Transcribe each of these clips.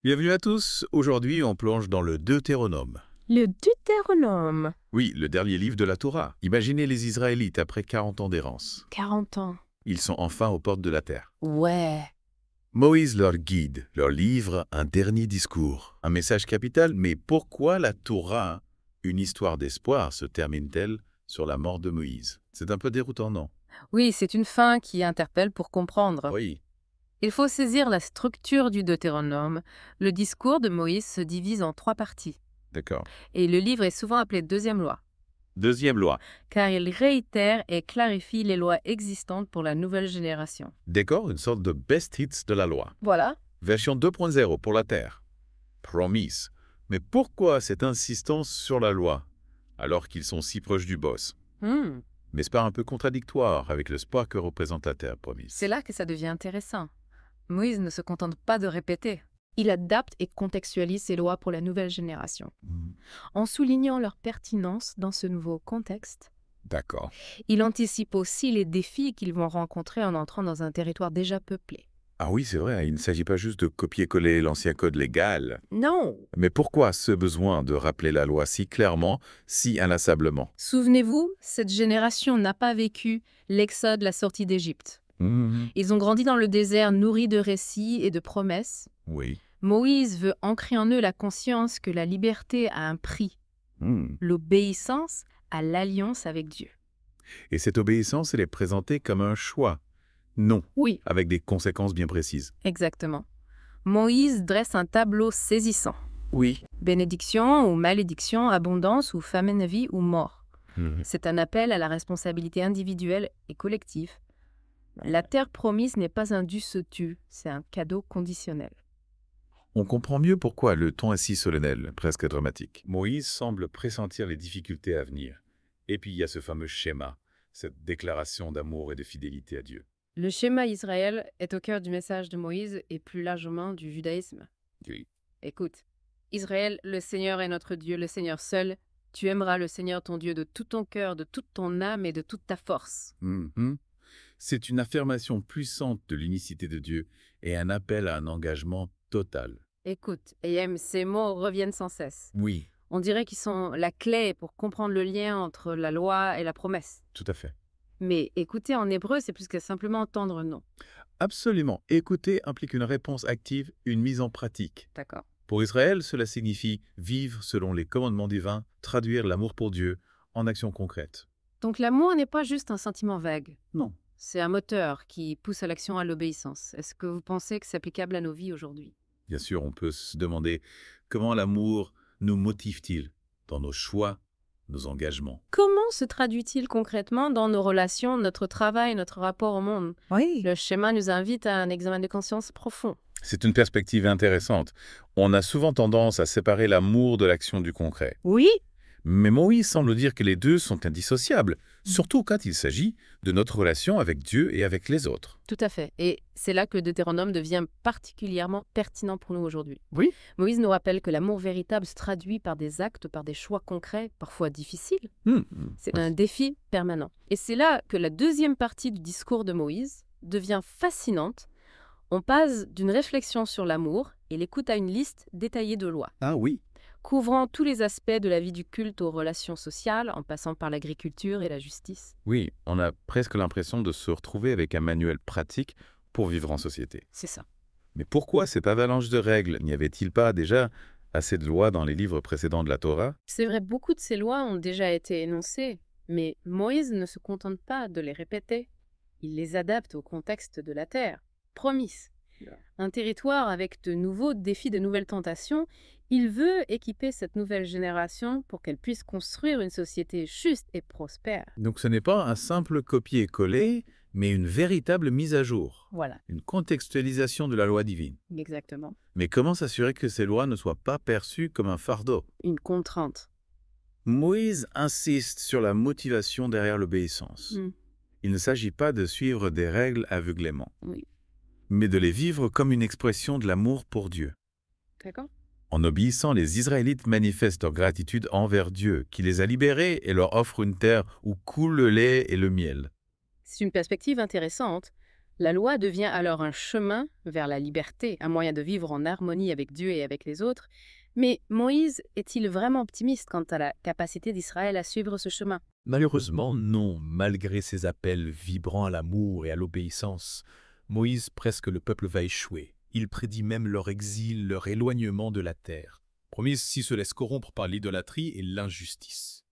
Bienvenue à tous. Aujourd'hui, on plonge dans le Deutéronome. Le Deutéronome. Oui, le dernier livre de la Torah. Imaginez les Israélites après 40 ans d'errance. 40 ans. Ils sont enfin aux portes de la terre. Ouais. Moïse leur guide, leur livre un dernier discours. Un message capital, mais pourquoi la Torah, une histoire d'espoir, se termine-t-elle sur la mort de Moïse? C'est un peu déroutant, non? Oui, c'est une fin qui interpelle pour comprendre. Oui, Il faut saisir la structure du Deutéronome. Le discours de Moïse se divise en 3 parties. d'accord. Et le livre est souvent appelé Deuxième loi, Deuxième loi. car il réitère et clarifie les lois existantes pour la nouvelle génération. D'accord, une sorte de best hits de la loi. Voilà. Version 2.0 pour la terre. Promise. Mais pourquoi cette insistance sur la loi, alors qu'ils sont si proches du boss? N'est-ce pas un peu contradictoire avec l'espoir que représente la terre promise? C'est là que ça devient intéressant. Moïse ne se contente pas de répéter. Il adapte et contextualise ses lois pour la nouvelle génération. En soulignant leur pertinence dans ce nouveau contexte, D'accord. il anticipe aussi les défis qu'ils vont rencontrer en entrant dans un territoire déjà peuplé. Ah oui, c'est vrai, il ne s'agit pas juste de copier-coller l'ancien code légal. Non! Mais pourquoi ce besoin de rappeler la loi si clairement, si inlassablement? Souvenez-vous, cette génération n'a pas vécu l'exode, la sortie d'Égypte. Ils ont grandi dans le désert nourri de récits et de promesses. Oui. Moïse veut ancrer en eux la conscience que la liberté a un prix, l'obéissance à l'alliance avec Dieu. Et cette obéissance, elle est présentée comme un choix. Non, Oui, avec des conséquences bien précises. exactement. Moïse dresse un tableau saisissant. Oui. Bénédiction ou malédiction, abondance ou famine, vie ou mort. C'est un appel à la responsabilité individuelle et collective. La terre promise n'est pas un dû se tue, c'est un cadeau conditionnel. On comprend mieux pourquoi le ton est si solennel, presque dramatique. Moïse semble pressentir les difficultés à venir. Et puis il y a ce fameux schéma, cette déclaration d'amour et de fidélité à Dieu. Le schéma Israël est au cœur du message de Moïse et plus largement du judaïsme. Oui. Écoute, Israël, le Seigneur est notre Dieu, le Seigneur seul. Tu aimeras le Seigneur ton Dieu de tout ton cœur, de toute ton âme et de toute ta force. C'est une affirmation puissante de l'unicité de Dieu et un appel à un engagement total. Écoute, Ayem, ces mots reviennent sans cesse. Oui, On dirait qu'ils sont la clé pour comprendre le lien entre la loi et la promesse. tout à fait. Mais écouter en hébreu, c'est plus que simplement entendre non. Absolument. Écouter implique une réponse active, une mise en pratique. D'accord. Pour Israël, cela signifie vivre selon les commandements divins, traduire l'amour pour Dieu en actions concrètes. Donc l'amour n'est pas juste un sentiment vague. Non. C'est un moteur qui pousse à l'action, à l'obéissance. Est-ce que vous pensez que c'est applicable à nos vies aujourd'hui? Bien sûr, on peut se demander comment l'amour nous motive-t-il dans nos choix, nos engagements. Comment se traduit-il concrètement dans nos relations, notre travail, notre rapport au monde? Oui, Le schéma nous invite à un examen de conscience profond. C'est une perspective intéressante. On a souvent tendance à séparer l'amour de l'action du concret. oui, Mais Moïse semble dire que les deux sont indissociables, surtout quand il s'agit de notre relation avec Dieu et avec les autres. Tout à fait. Et c'est là que le Deutéronome devient particulièrement pertinent pour nous aujourd'hui. Oui. Moïse nous rappelle que l'amour véritable se traduit par des actes, par des choix concrets, parfois difficiles. C'est un défi permanent. Et c'est là que la deuxième partie du discours de Moïse devient fascinante. On passe d'une réflexion sur l'amour et l'écoute à une liste détaillée de lois, Ah oui. couvrant tous les aspects de la vie du culte aux relations sociales, en passant par l'agriculture et la justice. Oui, on a presque l'impression de se retrouver avec un manuel pratique pour vivre en société. C'est ça. Mais pourquoi cette avalanche de règles? N'y avait-il pas déjà assez de lois dans les livres précédents de la Torah? C'est vrai, beaucoup de ces lois ont déjà été énoncées, mais Moïse ne se contente pas de les répéter. Il les adapte au contexte de la terre. Promise. Un territoire avec de nouveaux défis, de nouvelles tentations. Il veut équiper cette nouvelle génération pour qu'elle puisse construire une société juste et prospère. Donc ce n'est pas un simple copier-coller, mais une véritable mise à jour, Voilà, une contextualisation de la loi divine. exactement. Mais comment s'assurer que ces lois ne soient pas perçues comme un fardeau? Une contrainte. Moïse insiste sur la motivation derrière l'obéissance. Il ne s'agit pas de suivre des règles aveuglément, Oui, mais de les vivre comme une expression de l'amour pour Dieu. d'accord. En obéissant, les Israélites manifestent leur gratitude envers Dieu, qui les a libérés et leur offre une terre où coule le lait et le miel. C'est une perspective intéressante. La loi devient alors un chemin vers la liberté, un moyen de vivre en harmonie avec Dieu et avec les autres. Mais Moïse est-il vraiment optimiste quant à la capacité d'Israël à suivre ce chemin? Malheureusement, non, malgré ses appels vibrants à l'amour et à l'obéissance. Moïse, presque le peuple va échouer. Il prédit même leur exil, leur éloignement de la terre. Promise s'il se laisse corrompre par l'idolâtrie et l'injustice.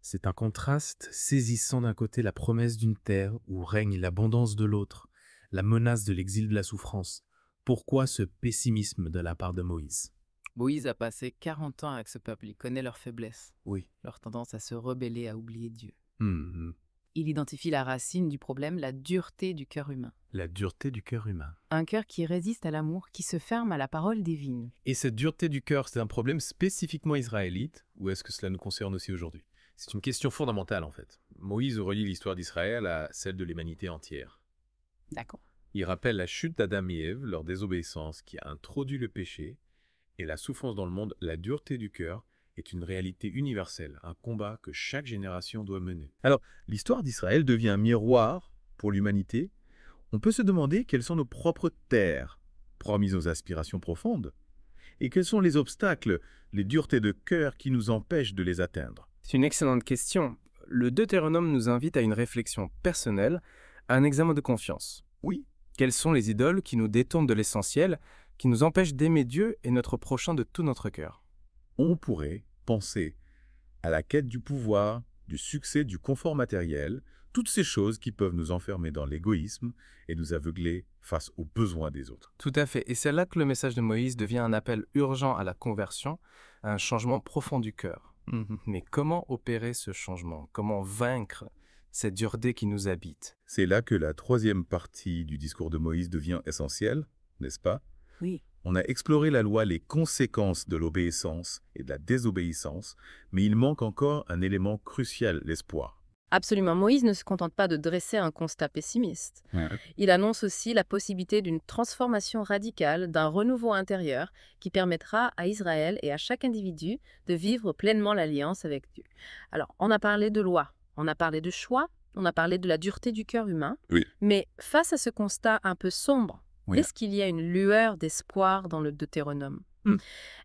C'est un contraste saisissant d'un côté la promesse d'une terre où règne l'abondance de l'autre, la menace de l'exil de la souffrance. Pourquoi ce pessimisme de la part de Moïse? Moïse a passé 40 ans avec ce peuple, il connaît leurs faiblesses, Oui. leur tendance à se rebeller, à oublier Dieu. Mhm. Il identifie la racine du problème, la dureté du cœur humain. La dureté du cœur humain. Un cœur qui résiste à l'amour, qui se ferme à la parole divine. Et cette dureté du cœur, c'est un problème spécifiquement israélite, ou est-ce que cela nous concerne aussi aujourd'hui? C'est une question fondamentale en fait. Moïse relie l'histoire d'Israël à celle de l'humanité entière. D'accord. Il rappelle la chute d'Adam et Ève, leur désobéissance qui a introduit le péché, et la souffrance dans le monde, la dureté du cœur, est une réalité universelle, un combat que chaque génération doit mener. Alors, l'histoire d'Israël devient un miroir pour l'humanité. On peut se demander quelles sont nos propres terres, promises aux aspirations profondes, et quels sont les obstacles, les duretés de cœur qui nous empêchent de les atteindre. C'est une excellente question. Le Deutéronome nous invite à une réflexion personnelle, à un examen de confiance. Oui. Quelles sont les idoles qui nous détournent de l'essentiel, qui nous empêchent d'aimer Dieu et notre prochain de tout notre cœur? On pourrait penser à la quête du pouvoir, du succès, du confort matériel, toutes ces choses qui peuvent nous enfermer dans l'égoïsme et nous aveugler face aux besoins des autres. Tout à fait. Et c'est là que le message de Moïse devient un appel urgent à la conversion, à un changement profond du cœur. Mais comment opérer ce changement? Comment vaincre cette dureté qui nous habite? C'est là que la troisième partie du discours de Moïse devient essentielle, n'est-ce pas? Oui. On a exploré la loi, les conséquences de l'obéissance et de la désobéissance, mais il manque encore un élément crucial, l'espoir. Absolument, Moïse ne se contente pas de dresser un constat pessimiste. Il annonce aussi la possibilité d'une transformation radicale, d'un renouveau intérieur qui permettra à Israël et à chaque individu de vivre pleinement l'alliance avec Dieu. Alors, on a parlé de loi, on a parlé de choix, on a parlé de la dureté du cœur humain, Oui. Mais face à ce constat un peu sombre, Oui. est-ce qu'il y a une lueur d'espoir dans le Deutéronome?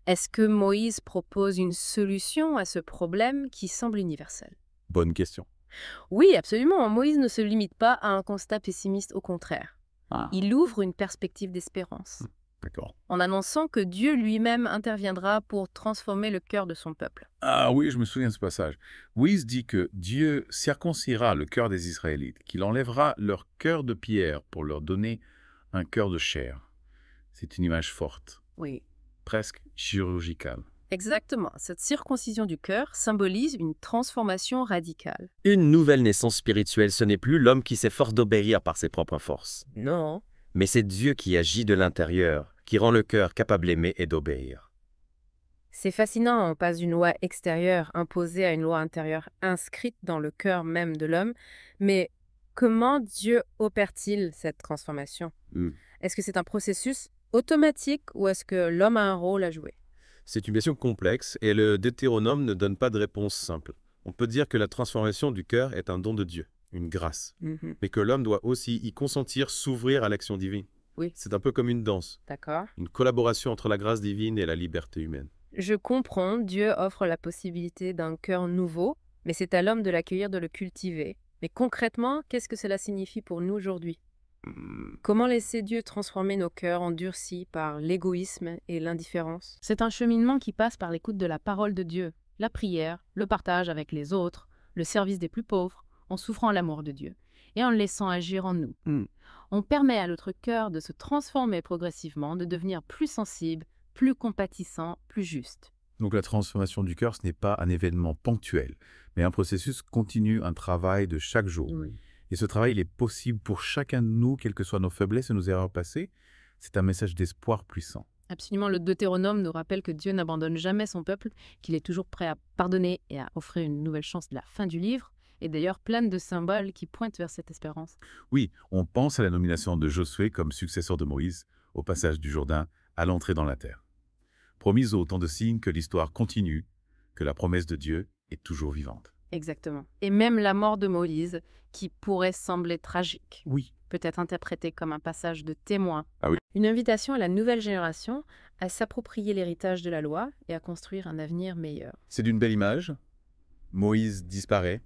Est-ce que Moïse propose une solution à ce problème qui semble universel? Bonne question. Oui, absolument. Moïse ne se limite pas à un constat pessimiste, au contraire. Il ouvre une perspective d'espérance, D'accord. en annonçant que Dieu lui-même interviendra pour transformer le cœur de son peuple. Ah oui, je me souviens de ce passage. Moïse dit que Dieu circoncira le cœur des Israélites, qu'il enlèvera leur cœur de pierre pour leur donner un cœur de chair. C'est une image forte, Oui. presque chirurgicale. Exactement. Cette circoncision du cœur symbolise une transformation radicale. Une nouvelle naissance spirituelle, ce n'est plus l'homme qui s'efforce d'obéir par ses propres forces. Non. Mais c'est Dieu qui agit de l'intérieur, qui rend le cœur capable d'aimer et d'obéir. C'est fascinant, on passe d'une loi extérieure imposée à une loi intérieure inscrite dans le cœur même de l'homme. Mais comment Dieu opère-t-il cette transformation? Est-ce que c'est un processus automatique ou est-ce que l'homme a un rôle à jouer? C'est une question complexe et le Deutéronome ne donne pas de réponse simple. On peut dire que la transformation du cœur est un don de Dieu, une grâce, mais que l'homme doit aussi y consentir, s'ouvrir à l'action divine. Oui. C'est un peu comme une danse, D'accord. une collaboration entre la grâce divine et la liberté humaine. Je comprends, Dieu offre la possibilité d'un cœur nouveau, mais c'est à l'homme de l'accueillir, de le cultiver. Mais concrètement, qu'est-ce que cela signifie pour nous aujourd'hui? Comment laisser Dieu transformer nos cœurs endurcis par l'égoïsme et l'indifférence? C'est un cheminement qui passe par l'écoute de la parole de Dieu, la prière, le partage avec les autres, le service des plus pauvres, en souffrant l'amour de Dieu et en le laissant agir en nous. On permet à notre cœur de se transformer progressivement, de devenir plus sensible, plus compatissant, plus juste. Donc la transformation du cœur, ce n'est pas un événement ponctuel, mais un processus continu, un travail de chaque jour. Oui. Et ce travail, il est possible pour chacun de nous, quelles que soient nos faiblesses et nos erreurs passées. C'est un message d'espoir puissant. Absolument, le Deutéronome nous rappelle que Dieu n'abandonne jamais son peuple, qu'il est toujours prêt à pardonner et à offrir une nouvelle chance de la fin du livre, et d'ailleurs plein de symboles qui pointent vers cette espérance. Oui, on pense à la nomination de Josué comme successeur de Moïse, au passage du Jourdain, à l'entrée dans la terre. Promise autant de signes que l'histoire continue, que la promesse de Dieu est toujours vivante. Exactement. Et même la mort de Moïse, qui pourrait sembler tragique. Oui, peut être interprété comme un passage de témoin. Ah oui. Une invitation à la nouvelle génération à s'approprier l'héritage de la loi et à construire un avenir meilleur. C'est d'une belle image. Moïse disparaît,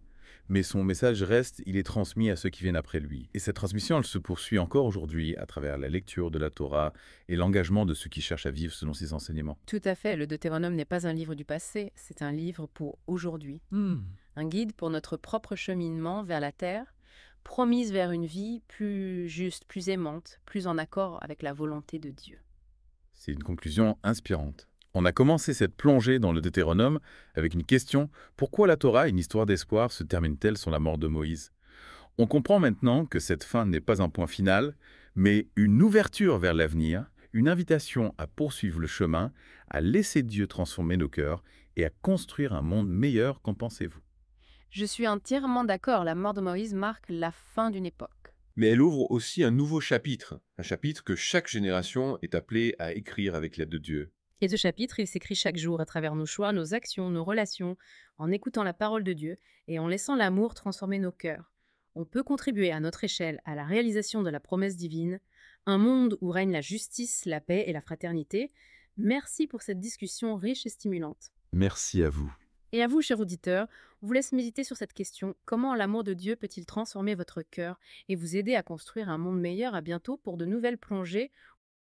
mais son message reste, il est transmis à ceux qui viennent après lui. Et cette transmission, elle se poursuit encore aujourd'hui à travers la lecture de la Torah et l'engagement de ceux qui cherchent à vivre selon ses enseignements. Tout à fait, le Deutéronome n'est pas un livre du passé, c'est un livre pour aujourd'hui. Un guide pour notre propre cheminement vers la terre, promise vers une vie plus juste, plus aimante, plus en accord avec la volonté de Dieu. C'est une conclusion inspirante. On a commencé cette plongée dans le Deutéronome avec une question: pourquoi la Torah, une histoire d'espoir, se termine-t-elle sur la mort de Moïse? On comprend maintenant que cette fin n'est pas un point final, mais une ouverture vers l'avenir, une invitation à poursuivre le chemin, à laisser Dieu transformer nos cœurs et à construire un monde meilleur. Qu'en pensez-vous? Je suis entièrement d'accord, la mort de Moïse marque la fin d'une époque. Mais elle ouvre aussi un nouveau chapitre, un chapitre que chaque génération est appelée à écrire avec l'aide de Dieu. Et ce chapitre, il s'écrit chaque jour à travers nos choix, nos actions, nos relations, en écoutant la parole de Dieu et en laissant l'amour transformer nos cœurs. On peut contribuer à notre échelle à la réalisation de la promesse divine, un monde où règne la justice, la paix et la fraternité. Merci pour cette discussion riche et stimulante. Merci à vous. Et à vous, chers auditeurs, on vous laisse méditer sur cette question. Comment l'amour de Dieu peut-il transformer votre cœur et vous aider à construire un monde meilleur? À bientôt pour de nouvelles plongées